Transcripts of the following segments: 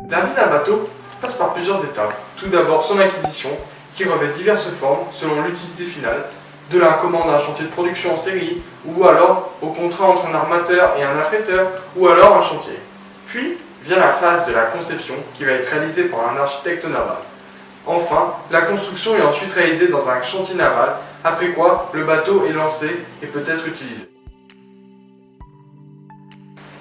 La vie d'un bateau passe par plusieurs étapes. Tout d'abord son acquisition, qui revêt diverses formes selon l'utilité finale, de la commande à un chantier de production en série, ou alors au contrat entre un armateur et un affréteur, ou alors un chantier. Puis vient la phase de la conception, qui va être réalisée par un architecte naval. Enfin, la construction est ensuite réalisée dans un chantier naval, après quoi le bateau est lancé et peut être utilisé.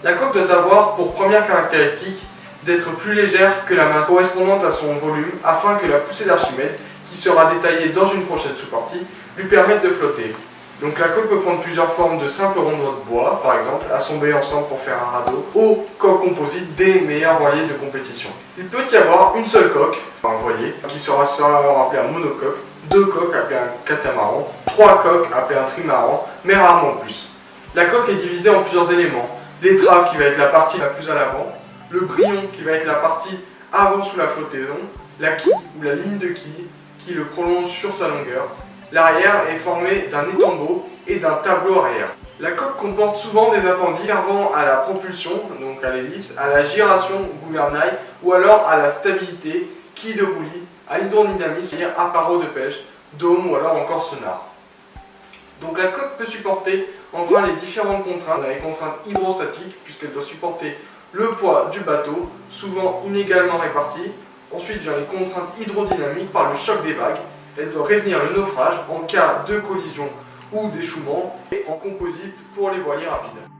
La coque doit avoir pour première caractéristique d'être plus légère que la masse correspondante à son volume afin que la poussée d'Archimède, qui sera détaillée dans une prochaine sous-partie, lui permette de flotter. Donc la coque peut prendre plusieurs formes de simples rondeaux de bois, par exemple, assemblés ensemble pour faire un radeau, aux coques composites des meilleurs voiliers de compétition. Il peut y avoir une seule coque, un voilier, qui sera appelé un monocoque, deux coques appelées un catamaran, trois coques appelées un trimaran, mais rarement plus. La coque est divisée en plusieurs éléments. L'étrave qui va être la partie la plus à l'avant, le brillon qui va être la partie avant sous la flottaison, la quille ou la ligne de quille qui le prolonge sur sa longueur. L'arrière est formé d'un étambot et d'un tableau arrière. La coque comporte souvent des appendices servant à la propulsion, donc à l'hélice, à la giration gouvernail ou alors à la stabilité, quille de roulis, à l'hydrodynamisme, c'est-à-dire appareau de pêche, dôme ou alors encore sonar. Donc la coque peut supporter enfin les différentes contraintes. On a les contraintes hydrostatiques puisqu'elle doit supporter le poids du bateau, souvent inégalement réparti. Ensuite vient les contraintes hydrodynamiques par le choc des vagues. Elle doit prévenir le naufrage en cas de collision ou d'échouement et en composite pour les voiliers rapides.